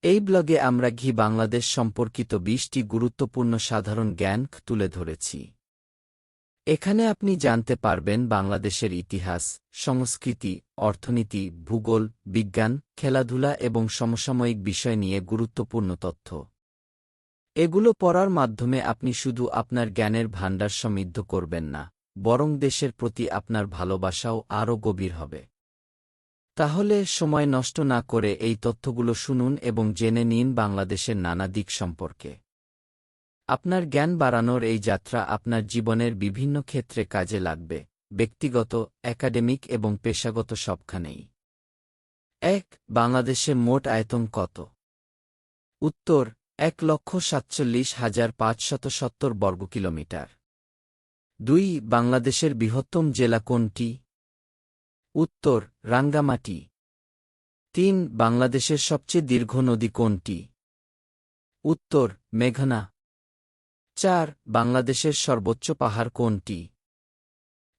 এই ব্লগে আমরা বাংলাদেশ সম্পর্কিত ২০টি গুরুত্বপূর্ণ সাধারণ জ্ঞান তুলে ধরেছি। এখানে আপনি জানতে পারবেন বাংলাদেশের ইতিহাস, সংস্কৃতি, অর্থনীতি, ভূগোল, বিজ্ঞান, খেলাধুলা এবং সমসাময়িক বিষয় নিয়ে গুরুত্বপূর্ণ তথ্য। এগুলো পড়ার মাধ্যমে আপনি শুধু আপনার জ্ঞানের ভাণ্ডার সমৃদ্ধ করবেন না, বরং দেশের প্রতি আপনার ভালোবাসাও আরও গভীর হবে। তাহলে সময় নষ্ট না করে এই তথ্যগুলো শুনুন এবং জেনে নিন বাংলাদেশের নানা দিক সম্পর্কে। আপনার জ্ঞান বাড়ানোর এই যাত্রা আপনার জীবনের বিভিন্ন ক্ষেত্রে কাজে লাগবে, ব্যক্তিগত, একাডেমিক এবং পেশাগত সবখানেই। ১. বাংলাদেশে মোট আয়তন কত? উত্তর: ১,৪৭,৫৭০ বর্গকিলোমিটার। ২. বাংলাদেশের বৃহত্তম জেলা কোনটি? উত্তর: রাঙ্গামাটি। ৩. বাংলাদেশের সবচেয়ে দীর্ঘ নদী কোনটি? উত্তর: মেঘনা। ৪. বাংলাদেশের সর্বোচ্চ পাহাড় কোনটি?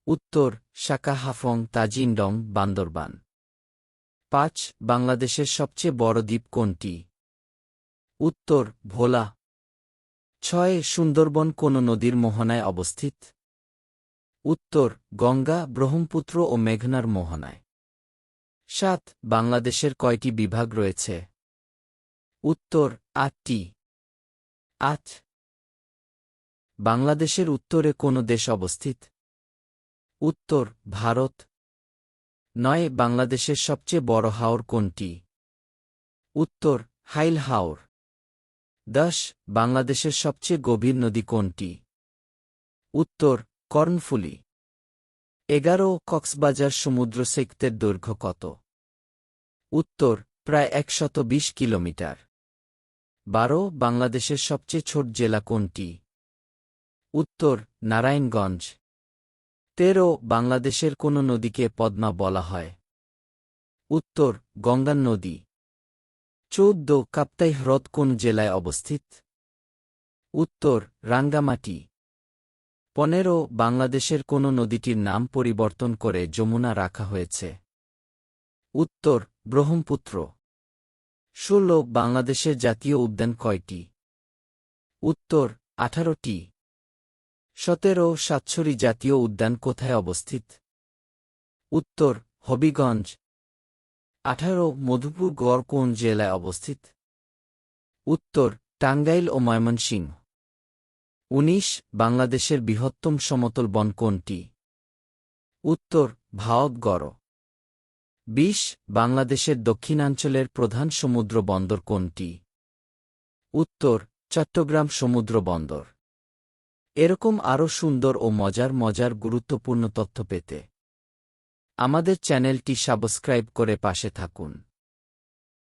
উত্তর: সাকা হাফং তাজিন্ডং, বান্দরবান। ৫. বাংলাদেশের সবচেয়ে বড় দ্বীপ কোনটি? উত্তর: ভোলা। ৬. সুন্দরবন কোন নদীর মোহনায় অবস্থিত? উত্তর: গঙ্গা, ব্রহ্মপুত্র ও মেঘনার মোহনায়। ৭. বাংলাদেশের কয়টি বিভাগ রয়েছে? উত্তর: ৮টি। ৮. বাংলাদেশের উত্তরে কোন দেশ অবস্থিত? উত্তর: ভারত। ৯. বাংলাদেশের সবচেয়ে বড় হাওর কোনটি? উত্তর: হাইল হাওর। ১০. বাংলাদেশের সবচেয়ে গভীর নদী কোনটি? উত্তর: কর্ণফুলী। ১১. কক্সবাজার সমুদ্র সৈকতের দৈর্ঘ্য কত? উত্তর: প্রায় ১২০ কিলোমিটার। ১২. বাংলাদেশের সবচেয়ে ছোট জেলা কোনটি? উত্তর: নারায়ণগঞ্জ। ১৩. বাংলাদেশের কোন নদীকে পদ্মা বলা হয়? উত্তর: গঙ্গা নদী। ১৪. কাপ্তাই হ্রদ কোন জেলায় অবস্থিত? উত্তর: রাঙ্গামাটি। ১৫. বাংলাদেশের কোন নদীটির নাম পরিবর্তন করে যমুনা রাখা হয়েছে? উত্তর: ব্রহ্মপুত্র। ১৬. বাংলাদেশের জাতীয় উদ্যান কয়টি? উত্তর: ১৮টি। ১৭. সাতছড়ি জাতীয় উদ্যান কোথায় অবস্থিত? উত্তর: হবিগঞ্জ। ১৮. মধুপুর গড় কোন জেলায় অবস্থিত? উত্তর: টাঙ্গাইল ও ময়মনসিংহ। ১৯. বাংলাদেশের বৃহত্তম সমতল বন কোনটি? উত্তর: ভাওতগড়। ২০. বাংলাদেশের দক্ষিণাঞ্চলের প্রধান সমুদ্র বন্দর কোনটি? উত্তর: চট্টগ্রাম সমুদ্র বন্দর। এরকম আরও সুন্দর ও মজার গুরুত্বপূর্ণ তথ্য পেতে আমাদের চ্যানেলটি সাবস্ক্রাইব করে পাশে থাকুন।